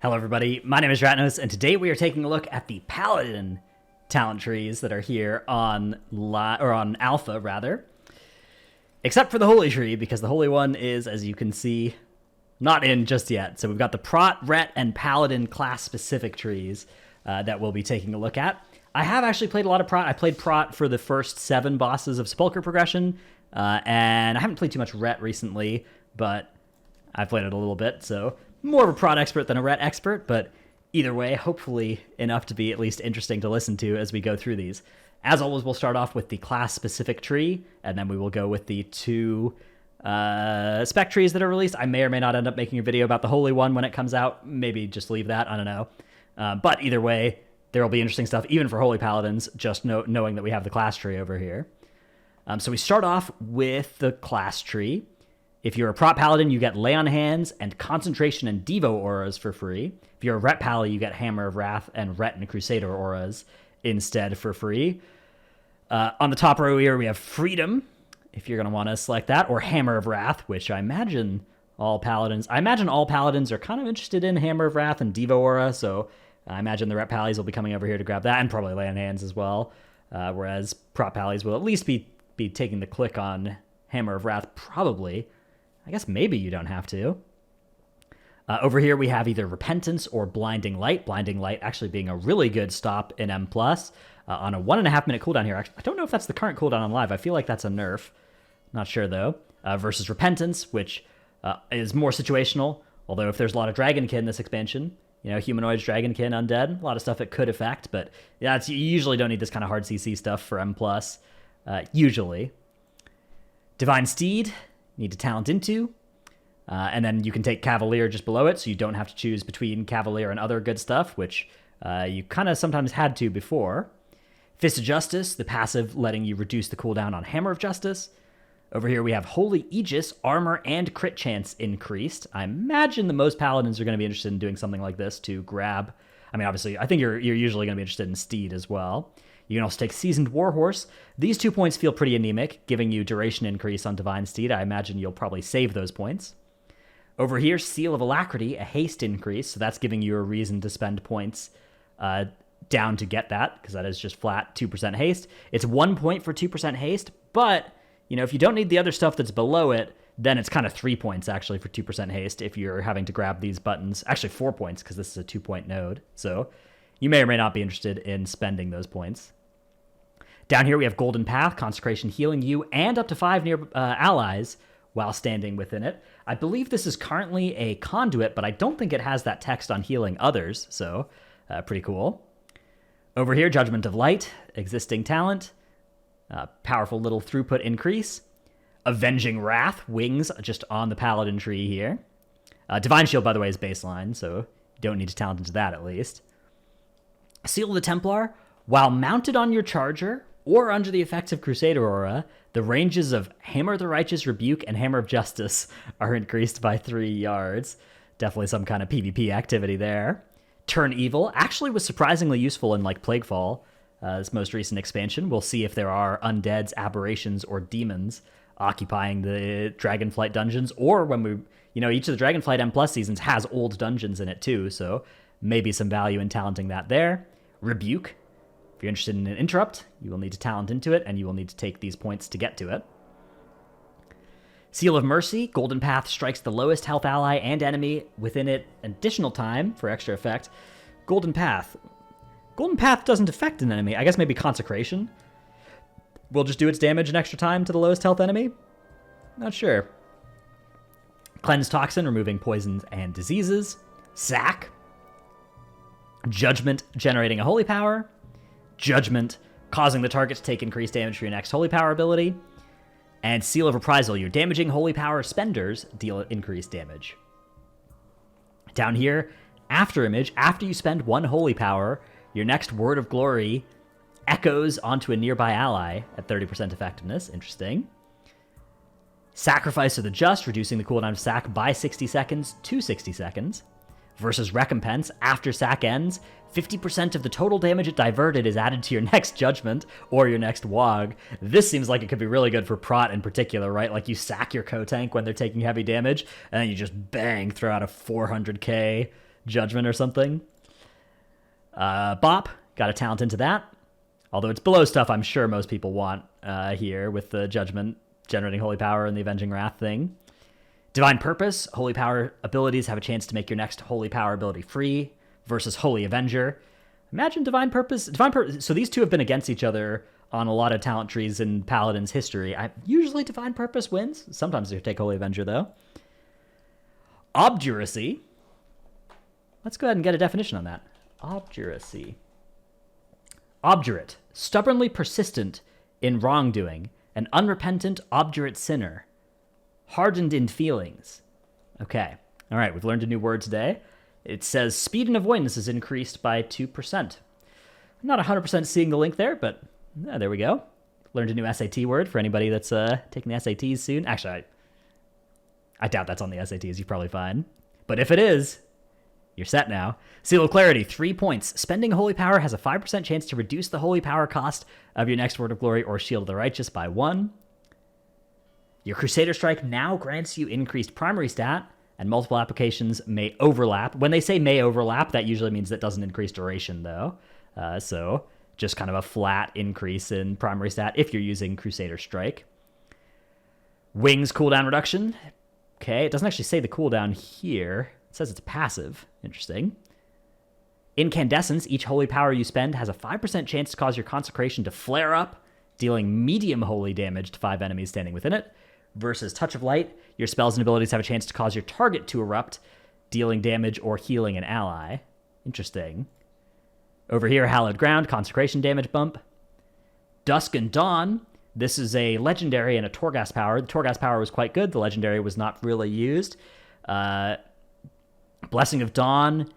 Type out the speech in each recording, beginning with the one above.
Hello everybody, my name is Ratnos, and today we are taking a look at the Paladin talent trees that are here on Alpha, rather. Except for the Holy Tree, because the Holy One is, as you can see, not in just yet. So we've got the Prot, Ret, and Paladin class-specific trees that we'll be taking a look at. I have actually played a lot of Prot. I played Prot for the first 7 bosses of Sepulchre progression, and I haven't played too much Ret recently, but I've played it a little bit, so more of a Prot expert than a Ret expert, but either way, hopefully enough to be at least interesting to listen to as we go through these. As always, we'll start off with the class-specific tree, and then we will go with the 2 spec trees that are released. I may or may not end up making a video about the Holy One when it comes out. Maybe just leave that, I don't know. But either way, there will be interesting stuff, even for Holy Paladins, just knowing that we have the class tree over here. So we start off with the class tree. If you're a Prot Paladin, you get Lay on Hands and Concentration and Devo auras for free. If you're a Ret Pally, you get Hammer of Wrath and Ret and Crusader auras instead for free. On the top row here, we have Freedom, if you're going to want to select that, or Hammer of Wrath, which I imagine all Paladins are kind of interested in Hammer of Wrath and Devo aura, so I imagine the Ret Pallies will be coming over here to grab that, and probably Lay on Hands as well, whereas Prot Pallies will at least be taking the click on Hammer of Wrath, probably. I guess maybe you don't have to. Over here we have either Repentance or Blinding Light. Blinding Light actually being a really good stop in M+, on a 1.5 minute cooldown here. I don't know if that's the current cooldown on live. I feel like that's a nerf. Not sure though. Versus Repentance, which is more situational. Although if there's a lot of Dragonkin in this expansion, you know, Humanoids, Dragonkin, Undead, a lot of stuff it could affect. But yeah, you usually don't need this kind of hard CC stuff for M+, usually. Divine Steed, need to talent into. And then you can take Cavalier just below it, so you don't have to choose between Cavalier and other good stuff, which you kind of sometimes had to before. Fist of Justice, the passive letting you reduce the cooldown on Hammer of Justice. Over here we have Holy Aegis, armor and crit chance increased. I imagine the most Paladins are going to be interested in doing something like this to grab. I mean, obviously, I think you're usually going to be interested in Steed as well. You can also take Seasoned Warhorse. These 2 points feel pretty anemic, giving you duration increase on Divine Steed. I imagine you'll probably save those points. Over here, Seal of Alacrity, a haste increase, so that's giving you a reason to spend points down to get that, because that is just flat 2% haste. It's 1 point for 2% haste, but you know, if you don't need the other stuff that's below it, then it's kind of 3 points actually for 2% haste if you're having to grab these buttons. Actually 4 points, because this is a 2-point node, so you may or may not be interested in spending those points. Down here we have Golden Path, Consecration healing you and up to 5 near allies while standing within it. I believe this is currently a conduit, but I don't think it has that text on healing others, so pretty cool. Over here, Judgment of Light, existing talent, powerful little throughput increase. Avenging Wrath, wings just on the Paladin tree here. Divine Shield, by the way, is baseline, so you don't need to talent into that at least. Seal of the Templar, while mounted on your charger or under the effects of Crusader aura, the ranges of Hammer of the Righteous, Rebuke, and Hammer of Justice are increased by 3 yards. Definitely some kind of PvP activity there. Turn Evil actually was surprisingly useful in like Plaguefall, this most recent expansion. We'll see if there are undeads, aberrations, or demons occupying the Dragonflight dungeons, or when we, you know, each of the Dragonflight M+ seasons has old dungeons in it too, so maybe some value in talenting that there. Rebuke. If you're interested in an interrupt, you will need to talent into it, and you will need to take these points to get to it. Seal of Mercy, Golden Path strikes the lowest health ally and enemy within it additional time for extra effect. Golden Path doesn't affect an enemy. I guess maybe Consecration will just do its damage in extra time to the lowest health enemy? Not sure. Cleanse Toxin, removing poisons and diseases. Sack. Judgment, generating a holy power. Judgment, causing the target to take increased damage for your next holy power ability. And Seal of Reprisal, your damaging holy power spenders deal increased damage. Down here, After Image, after you spend 1 holy power, your next Word of Glory echoes onto a nearby ally at 30% effectiveness. Interesting. Sacrifice of the Just, reducing the cooldown of Sack by 60 seconds to 60 seconds. Versus Recompense, after Sack ends, 50% of the total damage it diverted is added to your next Judgment or your next Wog. This seems like it could be really good for Prot in particular, right? Like you sack your co-tank when they're taking heavy damage, and then you just bang, throw out a 400k Judgment or something. Bop, got a talent into that. Although it's below stuff I'm sure most people want here with the Judgment generating Holy Power and the Avenging Wrath thing. Divine Purpose, Holy Power abilities have a chance to make your next Holy Power ability free versus Holy Avenger. Imagine Divine Purpose. So these two have been against each other on a lot of talent trees in Paladin's history. Usually Divine Purpose wins. Sometimes you take Holy Avenger, though. Obduracy. Let's go ahead and get a definition on that. Obduracy. Obdurate. Stubbornly persistent in wrongdoing. An unrepentant, obdurate sinner. Hardened in feelings. Okay. All right, we've learned a new word today. It says speed and avoidance is increased by 2%. I'm not 100% seeing the link there, but there we go. Learned a new SAT word for anybody that's taking the SATs soon. Actually, I doubt that's on the SATs. You're probably fine. But if it is, you're set now. Seal of Clarity, 3 points. Spending Holy Power has a 5% chance to reduce the Holy Power cost of your next Word of Glory or Shield of the Righteous by 1. Your Crusader Strike now grants you increased primary stat, and multiple applications may overlap. When they say may overlap, that usually means that doesn't increase duration, though. So just kind of a flat increase in primary stat if you're using Crusader Strike. Wings cooldown reduction. Okay, it doesn't actually say the cooldown here. It says it's passive. Interesting. Incandescence. Each holy power you spend has a 5% chance to cause your consecration to flare up, dealing medium holy damage to 5 enemies standing within it. Versus Touch of Light, your spells and abilities have a chance to cause your target to erupt, dealing damage or healing an ally. Interesting. Over here, Hallowed Ground, consecration damage bump. Dusk and Dawn, this is a legendary and a Torghast power. The Torghast power was quite good. The legendary was not really used. Blessing of Dawn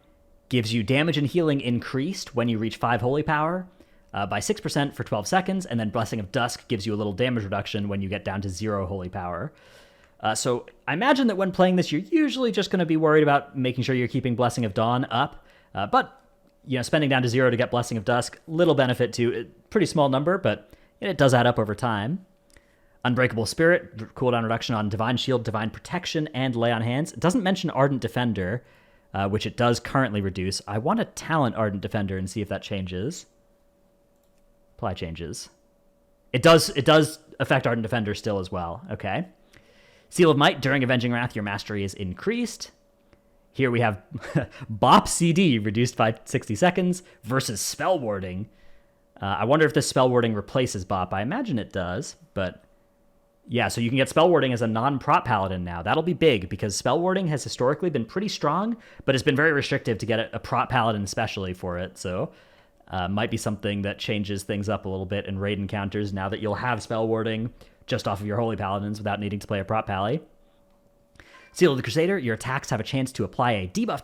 gives you damage and healing increased when you reach 5 holy power. By 6% for 12 seconds, and then Blessing of Dusk gives you a little damage reduction when you get down to 0 holy power. So I imagine that when playing this, you're usually just going to be worried about making sure you're keeping Blessing of Dawn up. But, spending down to 0 to get Blessing of Dusk, little benefit to pretty small number, but it does add up over time. Unbreakable Spirit, cooldown reduction on Divine Shield, Divine Protection, and Lay on Hands. It doesn't mention Ardent Defender, which it does currently reduce. I want to talent Ardent Defender and see if that changes. Apply changes. It does affect Ardent Defender still as well. Okay. Seal of Might. During Avenging Wrath, your mastery is increased. Here we have Bop CD reduced by 60 seconds versus Spell Warding. I wonder if this Spell Warding replaces Bop. I imagine it does, but yeah, so you can get Spell Warding as a non-prop paladin now. That'll be big because Spell Warding has historically been pretty strong, but it's been very restrictive to get a prop paladin especially for it, so might be something that changes things up a little bit in raid encounters now that you'll have Spell Warding just off of your Holy Paladins without needing to play a prop pally. Seal of the Crusader, your attacks have a chance to apply a debuff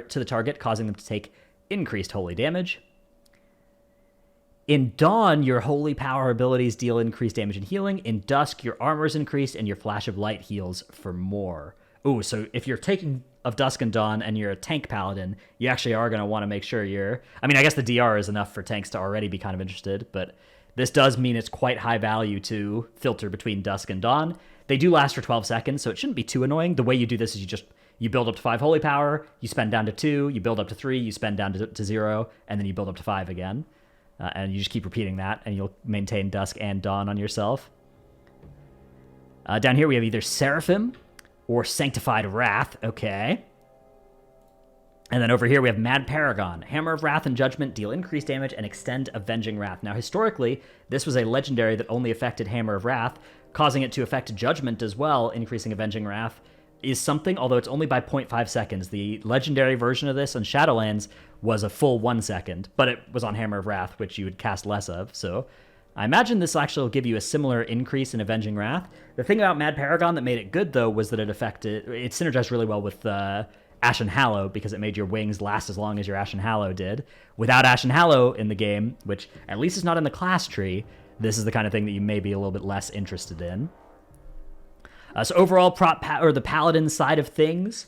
to the target, causing them to take increased holy damage. In Dawn, your holy power abilities deal increased damage and healing. In Dusk, your armor is increased and your Flash of Light heals for more. Ooh, so if you're taking of Dusk and Dawn and you're a tank paladin, you actually are going to want to make sure you're... I mean, I guess the DR is enough for tanks to already be kind of interested, but this does mean it's quite high value to filter between Dusk and Dawn. They do last for 12 seconds, so it shouldn't be too annoying. The way you do this is you build up to 5 holy power, you spend down to 2, you build up to 3, you spend down to 0, and then you build up to 5 again. And you just keep repeating that, and you'll maintain Dusk and Dawn on yourself. Down here we have either Seraphim or Sanctified Wrath. Okay. And then over here we have Mad Paragon. Hammer of Wrath and Judgment deal increased damage and extend Avenging Wrath. Now, historically, this was a legendary that only affected Hammer of Wrath. Causing it to affect Judgment as well, increasing Avenging Wrath, is something, although it's only by 0.5 seconds. The legendary version of this on Shadowlands was a full 1 second, but it was on Hammer of Wrath, which you would cast less of, so I imagine this actually will give you a similar increase in Avenging Wrath. The thing about Mad Paragon that made it good, though, was that it synergized really well with Ashen Hallow, because it made your wings last as long as your Ashen Hallow did. Without Ashen Hallow in the game, which at least is not in the class tree, this is the kind of thing that you may be a little bit less interested in. So overall, the Paladin side of things,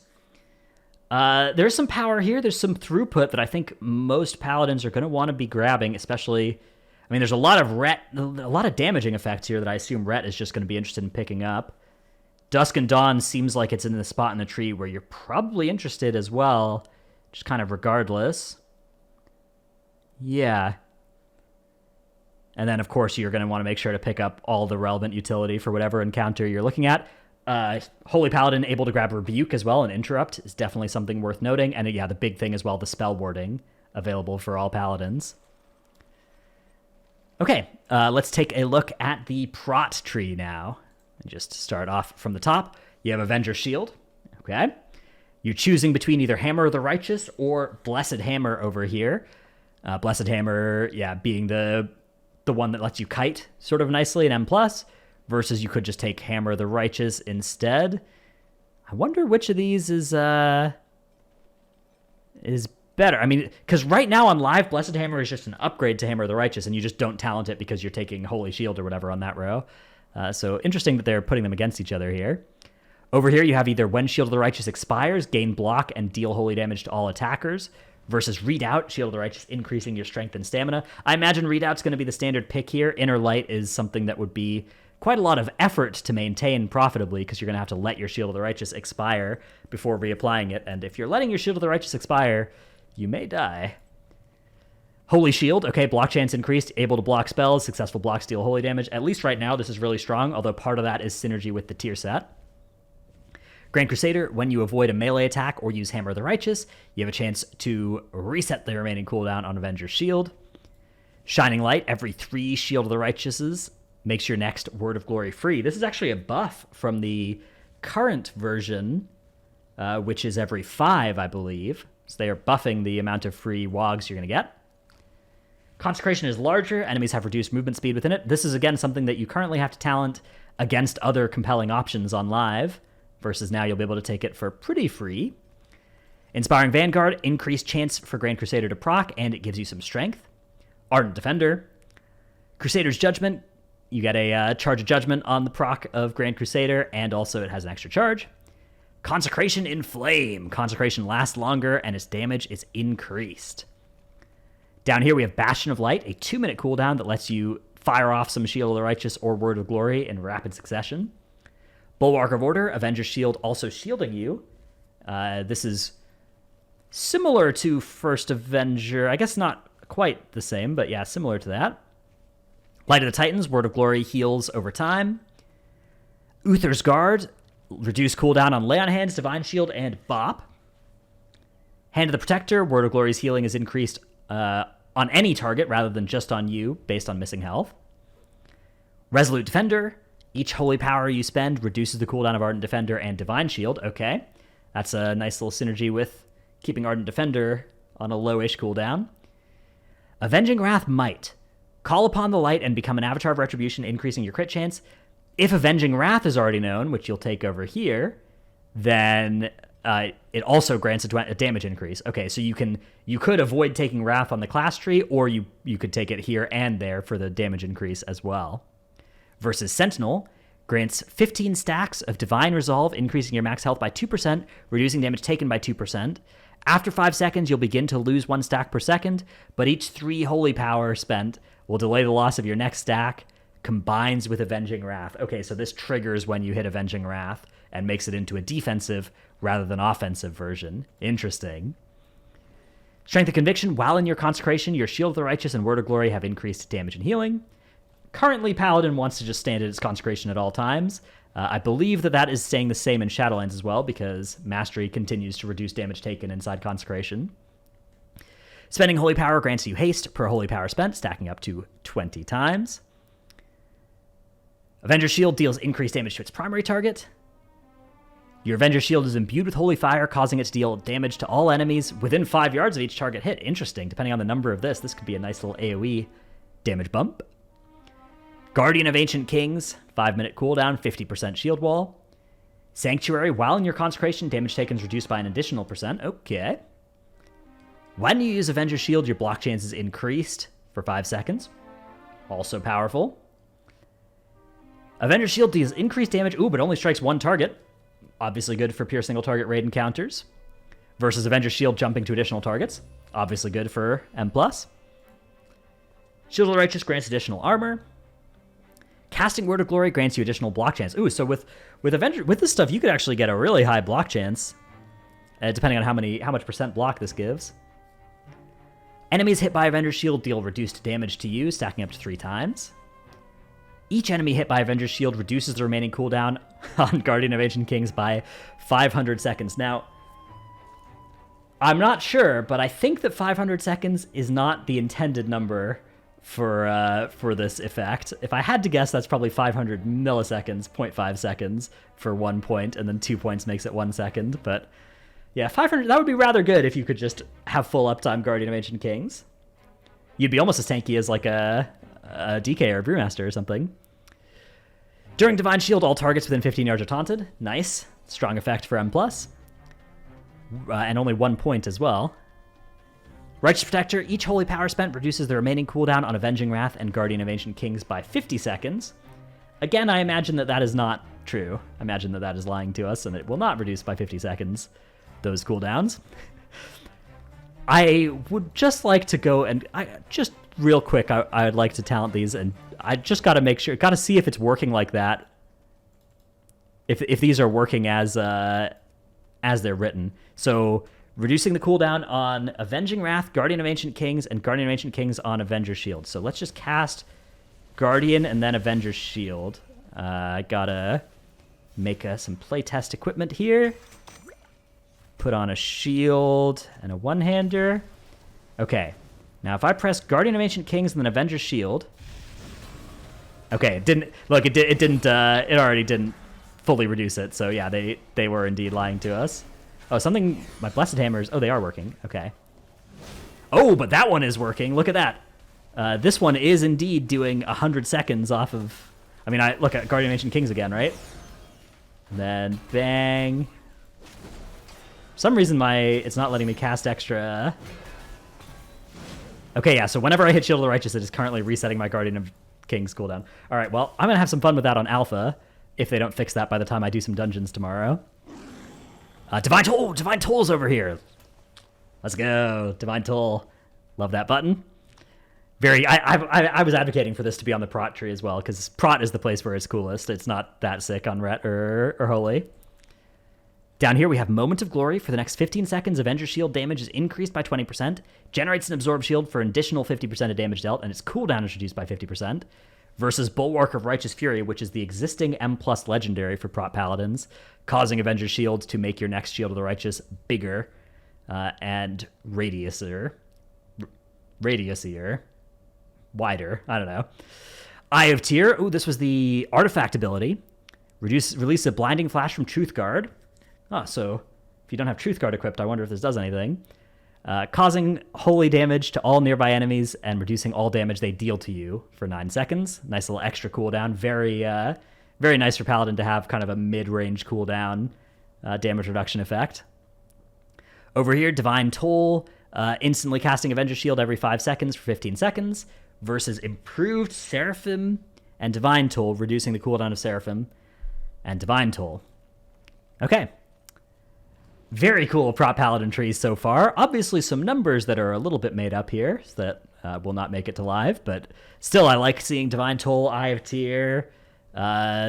there's some power here. There's some throughput that I think most Paladins are going to want to be grabbing, especially... I mean, there's a lot of damaging effects here that I assume Rhett is just going to be interested in picking up. Dusk and Dawn seems like it's in the spot in the tree where you're probably interested as well. just kind of regardless. Yeah. And then, of course, you're going to want to make sure to pick up all the relevant utility for whatever encounter you're looking at. Holy Paladin able to grab Rebuke as well, and Interrupt is definitely something worth noting. And yeah, the big thing as well, the Spell Warding, available for all Paladins. Okay, let's take a look at the Prot tree now. And just start off from the top. You have Avenger's Shield. Okay. You're choosing between either Hammer of the Righteous or Blessed Hammer over here. Blessed Hammer, yeah, being the one that lets you kite sort of nicely in M+, versus you could just take Hammer of the Righteous instead. I wonder which of these is better. I mean, because right now on live, Blessed Hammer is just an upgrade to Hammer of the Righteous, and you just don't talent it because you're taking Holy Shield or whatever on that row. So interesting that they're putting them against each other here. Over here, you have either when Shield of the Righteous expires, gain block and deal holy damage to all attackers, versus Readout, Shield of the Righteous, increasing your strength and stamina. I imagine Readout's going to be the standard pick here. Inner Light is something that would be quite a lot of effort to maintain profitably, because you're going to have to let your Shield of the Righteous expire before reapplying it, and if you're letting your Shield of the Righteous expire, you may die. Holy Shield, okay, block chance increased, able to block spells, successful blocks deal holy damage. At least right now, this is really strong, although part of that is synergy with the tier set. Grand Crusader, when you avoid a melee attack or use Hammer of the Righteous, you have a chance to reset the remaining cooldown on Avenger's Shield. Shining Light, every 3 Shield of the Righteouses makes your next Word of Glory free. This is actually a buff from the current version, which is every 5, I believe. So they are buffing the amount of free WOGs you're going to get. Consecration is larger. Enemies have reduced movement speed within it. This is, again, something that you currently have to talent against other compelling options on live, versus now you'll be able to take it for pretty free. Inspiring Vanguard, increased chance for Grand Crusader to proc, and it gives you some strength. Ardent Defender. Crusader's Judgment, you get a charge of Judgment on the proc of Grand Crusader, and also it has an extra charge. Consecration in Flame. Consecration lasts longer, and its damage is increased. Down here we have Bastion of Light, a 2-minute cooldown that lets you fire off some Shield of the Righteous or Word of Glory in rapid succession. Bulwark of Order, Avenger's Shield also shielding you. This is similar to First Avenger. I guess not quite the same, but yeah, similar to that. Light of the Titans, Word of Glory heals over time. Uther's Guard, reduce cooldown on Lay on Hands, Divine Shield, and Bop. Hand of the Protector, Word of Glory's healing is increased on any target rather than just on you, based on missing health. Resolute Defender, each holy power you spend reduces the cooldown of Ardent Defender and Divine Shield. Okay, that's a nice little synergy with keeping Ardent Defender on a low-ish cooldown. Avenging Wrath Might. Call upon the light and become an Avatar of Retribution, increasing your crit chance. If Avenging Wrath is already known, which you'll take over here, then it also grants a damage increase. Okay, so you could avoid taking Wrath on the class tree, or you could take it here and there for the damage increase as well. Versus Sentinel, grants 15 stacks of Divine Resolve, increasing your max health by 2%, reducing damage taken by 2%. After 5 seconds, you'll begin to lose 1 stack per second, but each 3 holy power spent will delay the loss of your next stack, combines with Avenging Wrath. Okay, so this triggers when you hit Avenging Wrath and makes it into a defensive rather than offensive version. Interesting. Strength of Conviction, while in your consecration, your Shield of the Righteous and Word of Glory have increased damage and healing. Currently, Paladin wants to just stand at its consecration at all times. I believe that is staying the same in Shadowlands as well, because Mastery continues to reduce damage taken inside consecration. Spending Holy Power grants you haste per Holy Power spent, stacking up to 20 times. Avenger's Shield deals increased damage to its primary target. Your Avenger's Shield is imbued with Holy Fire, causing it to deal damage to all enemies within 5 yards of each target hit. Interesting. Depending on the number of this could be a nice little AoE damage bump. Guardian of Ancient Kings, 5-minute cooldown, 50% shield wall. Sanctuary, while in your consecration, damage taken is reduced by an additional %. Okay. When you use Avenger's Shield, your block chance is increased for 5 seconds. Also powerful. Avenger's Shield deals increased damage, but only strikes 1 target. Obviously good for pure single target raid encounters. Versus Avenger's Shield jumping to additional targets. Obviously good for M+. Shield of the Righteous grants additional armor. Casting Word of Glory grants you additional block chance. So with this stuff, you could actually get a really high block chance. depending on how much percent block this gives. Enemies hit by Avenger's Shield deal reduced damage to you, stacking up to 3 times. Each enemy hit by Avenger's Shield reduces the remaining cooldown on Guardian of Ancient Kings by 500 seconds. Now, I'm not sure, but I think that 500 seconds is not the intended number for this effect. If I had to guess, that's probably 500 milliseconds, 0.5 seconds for 1 point, and then 2 points makes it 1 second. But yeah, 500, that would be rather good if you could just have full uptime Guardian of Ancient Kings. You'd be almost as tanky as like a DK or a Brewmaster or something. During Divine Shield, all targets within 15 yards are taunted. Nice. Strong effect for M+. And only 1 point as well. Righteous Protector, each holy power spent reduces the remaining cooldown on Avenging Wrath and Guardian of Ancient Kings by 50 seconds. Again, I imagine that is not true. I imagine that is lying to us, and it will not reduce by 50 seconds those cooldowns. I would just like to go and just real quick, I would like to talent these, and I just got to make sure, got to see if it's working like that. If these are working as they're written. So reducing the cooldown on Avenging Wrath, Guardian of Ancient Kings, and Guardian of Ancient Kings on Avenger's Shield. So let's just cast Guardian and then Avenger's Shield. Gotta make some playtest equipment here. Put on a shield and a one-hander. Okay. Now if I press Guardian of Ancient Kings and then Avenger's Shield. Okay, it didn't look. It already didn't fully reduce it. So yeah, they were indeed lying to us. Oh, something. My Blessed Hammers. Oh, they are working. Okay. Oh, but that one is working. Look at that. This one is indeed doing 100 seconds off of. I mean, I look at Guardian of Ancient Kings again, right? And then bang. For some reason, it's not letting me cast extra. Okay, yeah. So whenever I hit Shield of the Righteous, it is currently resetting my Guardian of Kings cooldown. All right. Well, I'm gonna have some fun with that on Alpha if they don't fix that by the time I do some dungeons tomorrow. Divine Toll's over here. Let's go, Divine Toll. Love that button. I was advocating for this to be on the Prot tree as well, because Prot is the place where it's coolest. It's not that sick on Ret or Holy. Down here we have Moment of Glory. For the next 15 seconds, Avenger's Shield damage is increased by 20%, generates an Absorb Shield for an additional 50% of damage dealt, and its cooldown is reduced by 50%. Versus Bulwark of Righteous Fury, which is the existing M+ legendary for Prot Paladins, causing Avenger's Shield to make your next Shield of the Righteous bigger and radiusier. Wider. I don't know. Eye of Tyr. Ooh, this was the artifact ability. Release a blinding flash from Truth Guard. So if you don't have Truth Guard equipped, I wonder if this does anything. Causing holy damage to all nearby enemies and reducing all damage they deal to you for 9 seconds. Nice little extra cooldown. Very nice for Paladin to have kind of a mid-range cooldown damage reduction effect. Over here, Divine Toll, instantly casting Avenger's Shield every 5 seconds for 15 seconds, versus Improved Seraphim and Divine Toll, reducing the cooldown of Seraphim and Divine Toll. Okay. Very cool Prot Paladin trees so far. Obviously some numbers that are a little bit made up here so that will not make it to live, but still I like seeing Divine Toll, Eye of Tyr,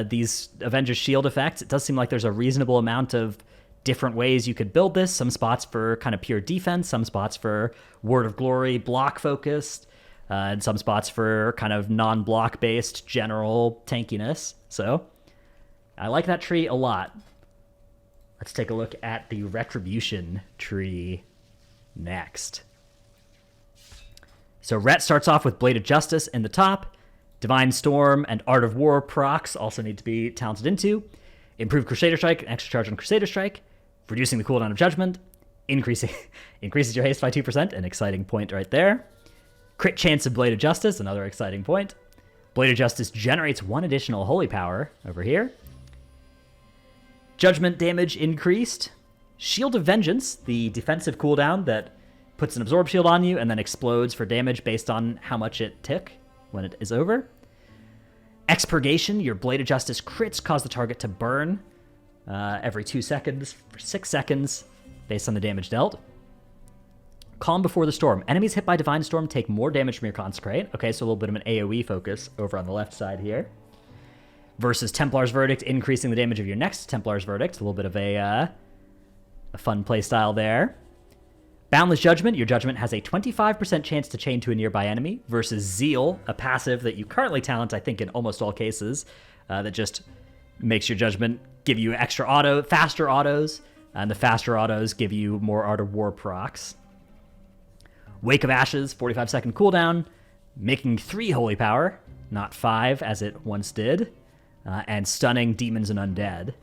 these Avenger's Shield effects. It does seem like there's a reasonable amount of different ways you could build this. Some spots for kind of pure defense, some spots for Word of Glory, block focused, and some spots for kind of non-block based general tankiness. So I like that tree a lot. Let's take a look at the Retribution tree next. So Ret starts off with Blade of Justice in the top. Divine Storm and Art of War procs also need to be talented into. Improved Crusader Strike, an extra charge on Crusader Strike. Reducing the cooldown of Judgment. Increases your haste by 2%, an exciting point right there. Crit chance of Blade of Justice, another exciting point. Blade of Justice generates 1 additional holy power over here. Judgment damage increased. Shield of Vengeance, the defensive cooldown that puts an Absorb Shield on you and then explodes for damage based on how much it took when it is over. Expurgation, your Blade of Justice crits cause the target to burn every 2 seconds for 6 seconds based on the damage dealt. Calm Before the Storm. Enemies hit by Divine Storm take more damage from your Consecrate. Okay, so a little bit of an AoE focus over on the left side here. Versus Templar's Verdict, increasing the damage of your next Templar's Verdict. A little bit of a A fun playstyle there. Boundless Judgment. Your judgment has a 25% chance to chain to a nearby enemy versus Zeal, a passive that you currently talent, I think, in almost all cases, that just makes your judgment give you faster autos, and the faster autos give you more Art of War procs. Wake of Ashes, 45-second cooldown, making 3 holy power, not 5 as it once did, and stunning demons and undead.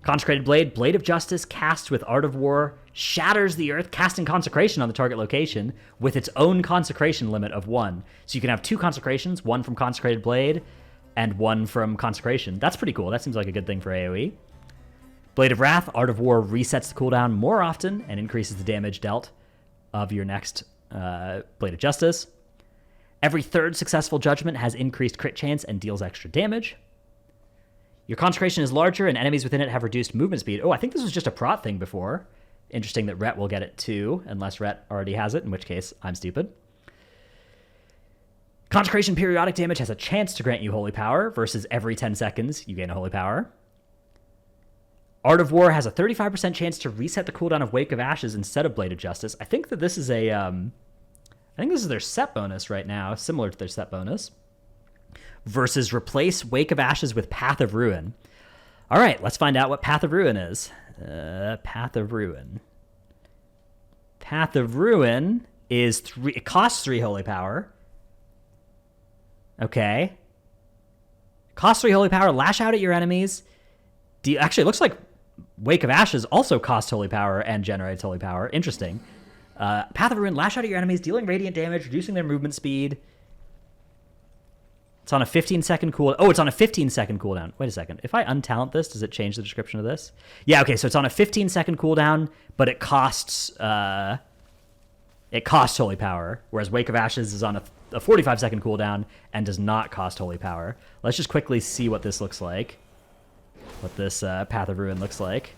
Consecrated Blade, Blade of Justice, cast with Art of War, shatters the earth, casting Consecration on the target location with its own Consecration limit of 1. So you can have 2 Consecrations, 1 from Consecrated Blade and 1 from Consecration. That's pretty cool. That seems like a good thing for AoE. Blade of Wrath, Art of War resets the cooldown more often and increases the damage dealt of your next Blade of Justice. Every third successful judgment has increased crit chance and deals extra damage. Your Consecration is larger, and enemies within it have reduced movement speed. Oh, I think this was just a prot thing before. Interesting that Rhett will get it too, unless Rhett already has it, in which case I'm stupid. Consecration periodic damage has a chance to grant you holy power, versus every 10 seconds you gain a holy power. Art of War has a 35% chance to reset the cooldown of Wake of Ashes instead of Blade of Justice. I think that this is I think this is their set bonus right now, similar to their set bonus. Versus replace Wake of Ashes with Path of Ruin. All right, let's find out what Path of Ruin is. Path of Ruin. Path of Ruin is 3. It costs 3 holy power. Okay. Costs 3 holy power. Lash out at your enemies. Actually, it looks like Wake of Ashes also costs holy power and generates holy power. Interesting. Path of Ruin. Lash out at your enemies, dealing radiant damage, reducing their movement speed. It's on a 15-second cooldown. Oh, it's on a 15-second cooldown. Wait a second. If I untalent this, does it change the description of this? Yeah, okay, so it's on a 15-second cooldown, but it costs holy power, whereas Wake of Ashes is on a 45-second cooldown and does not cost holy power. Let's just quickly see what this looks like. What this Path of Ruin looks like.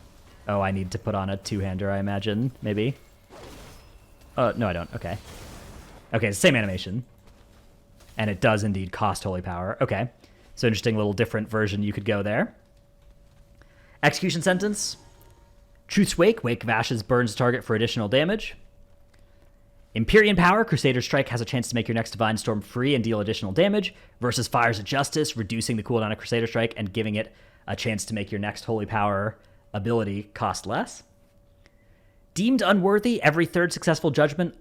Oh, I need to put on a two-hander, I imagine, maybe. Oh, no, I don't. Okay. Okay, it's the same animation. And it does indeed cost holy power. Okay. So interesting little different version you could go there. Execution Sentence. Truth's Wake. Wake of Ashes burns target for additional damage. Empyrean Power. Crusader Strike has a chance to make your next Divine Storm free and deal additional damage. Versus Fires of Justice, reducing the cooldown of Crusader Strike and giving it a chance to make your next holy power ability cost less. Deemed Unworthy. Every third successful judgment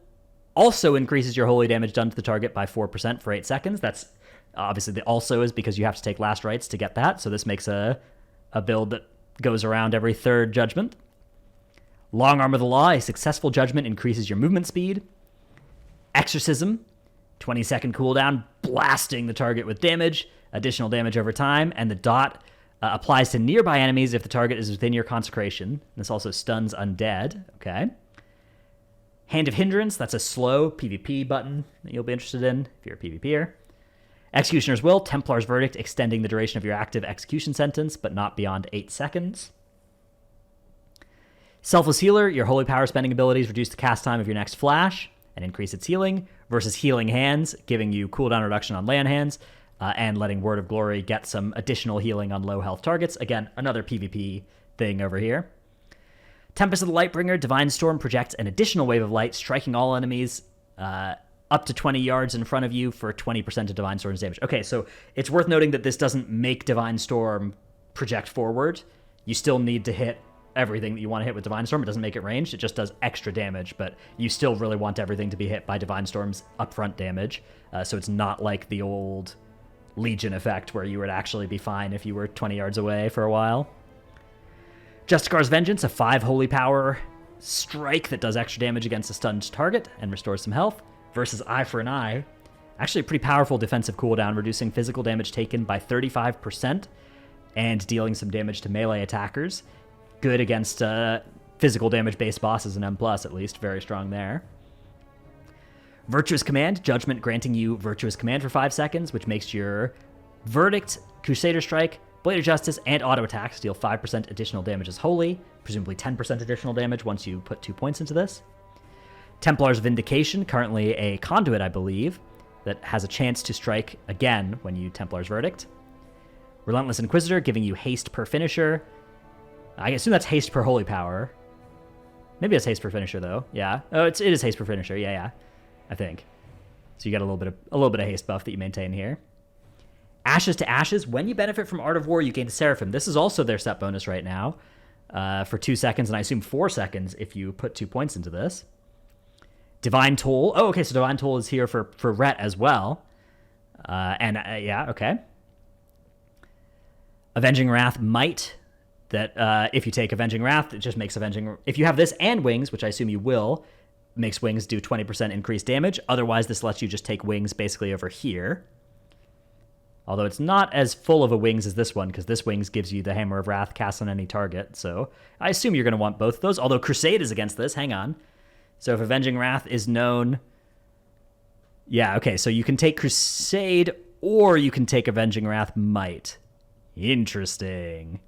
also increases your holy damage done to the target by 4% for 8 seconds. That's obviously the also is because you have to take last rites to get that. So this makes a build that goes around every third judgment. Long Arm of the Law. A successful judgment increases your movement speed. Exorcism. 20-second cooldown, blasting the target with damage, additional damage over time, and the dot applies to nearby enemies if the target is within your consecration. This also stuns undead. Okay. Hand of Hindrance, that's a slow PvP button that you'll be interested in if you're a PvPer. Executioner's Will, Templar's Verdict, extending the duration of your active execution sentence, but not beyond 8 seconds. Selfless Healer, your holy power spending abilities reduce the cast time of your next flash and increase its healing, versus Healing Hands, giving you cooldown reduction on land hands, and letting Word of Glory get some additional healing on low health targets. Again, another PvP thing over here. Tempest of the Lightbringer, Divine Storm projects an additional wave of light, striking all enemies up to 20 yards in front of you for 20% of Divine Storm's damage. Okay, so it's worth noting that this doesn't make Divine Storm project forward. You still need to hit everything that you want to hit with Divine Storm. It doesn't make it ranged. It just does extra damage, but you still really want everything to be hit by Divine Storm's upfront damage. So it's not like the old Legion effect where you would actually be fine if you were 20 yards away for a while. Justicar's Vengeance, a 5 holy power strike that does extra damage against a stunned target and restores some health, versus Eye for an Eye. Actually a pretty powerful defensive cooldown, reducing physical damage taken by 35% and dealing some damage to melee attackers. Good against physical damage-based bosses and M+, at least. Very strong there. Virtuous Command, Judgment granting you Virtuous Command for 5 seconds, which makes your Verdict, Crusader Strike, Blade of Justice, and auto attacks deal 5% additional damage as holy, presumably 10% additional damage once you put 2 points into this. Templar's Vindication, currently a conduit, I believe, that has a chance to strike again when you Templar's Verdict. Relentless Inquisitor, giving you haste per finisher. I assume that's haste per holy power. Maybe it's haste per finisher though. Yeah. Oh, it is haste per finisher. Yeah, yeah. I think. So you got a little bit of haste buff that you maintain here. Ashes to Ashes. When you benefit from Art of War, you gain the Seraphim. This is also their set bonus right now for 2 seconds, and I assume 4 seconds if you put 2 points into this. Divine Toll. Oh, okay, so Divine Toll is here for Ret as well. Yeah, okay. Avenging Wrath Might. That if you take Avenging Wrath, it just makes Avenging... If you have this and Wings, which I assume you will, makes Wings do 20% increased damage. Otherwise, this lets you just take Wings basically over here. Although it's not as full of a Wings as this one, because this Wings gives you the Hammer of Wrath cast on any target. So I assume you're going to want both of those. Although Crusade is against this. Hang on. So if Avenging Wrath is known... Yeah, okay, so you can take Crusade, or you can take Avenging Wrath Might. Interesting.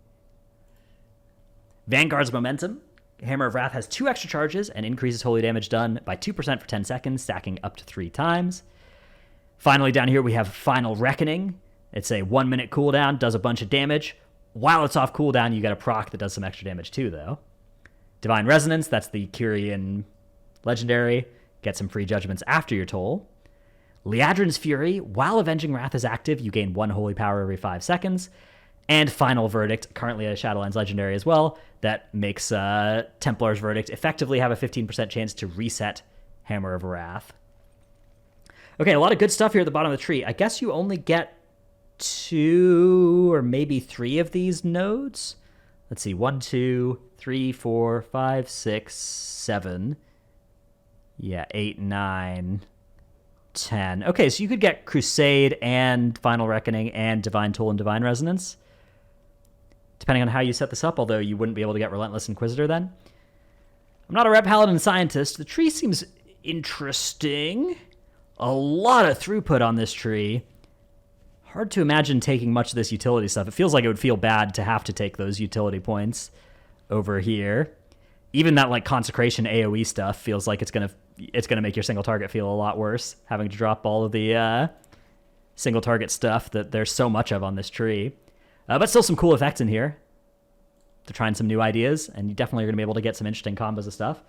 Vanguard's Momentum. Hammer of Wrath has 2 extra charges and increases holy damage done by 2% for 10 seconds, stacking up to 3 times. Finally, down here we have Final Reckoning. It's a 1-minute cooldown, does a bunch of damage. While it's off cooldown, you get a proc that does some extra damage too, though. Divine Resonance, that's the Kyrian legendary. Get some free judgments after your toll. Liadrin's Fury. While Avenging Wrath is active, you gain 1 holy power every 5 seconds. And Final Verdict, currently a Shadowlands legendary as well, that makes Templar's Verdict effectively have a 15% chance to reset Hammer of Wrath. Okay, a lot of good stuff here at the bottom of the tree. I guess you only get 2 or maybe 3 of these nodes. Let's see, 1, 2, 3, 4, 5, 6, 7. Yeah, 8, 9, 10. Okay, so you could get Crusade and Final Reckoning and Divine Toll and Divine Resonance, depending on how you set this up, although you wouldn't be able to get Relentless Inquisitor then. I'm not a Ret Paladin scientist. The tree seems interesting. A lot of throughput on this tree. Hard to imagine taking much of this utility stuff. It feels like it would feel bad to have to take those utility points over here. Even that like Consecration AoE stuff feels like it's gonna make your single target feel a lot worse, having to drop all of the single target stuff that there's so much of on this tree. But still some cool effects in here. They're trying some new ideas, and you definitely are going to be able to get some interesting combos of stuff.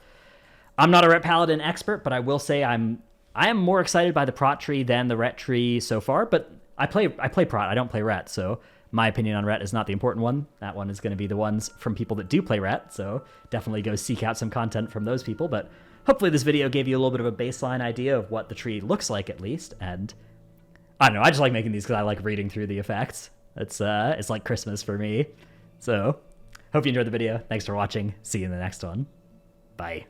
I'm not a Ret Paladin expert, but I will say I am more excited by the Prot tree than the Ret tree so far, but I play Prot, I don't play Ret, so my opinion on Ret is not the important one. That one is going to be the ones from people that do play Ret, so definitely go seek out some content from those people, but hopefully this video gave you a little bit of a baseline idea of what the tree looks like at least, and I don't know, I just like making these because I like reading through the effects. It's like Christmas for me. So, hope you enjoyed the video. Thanks for watching. See you in the next one. Bye.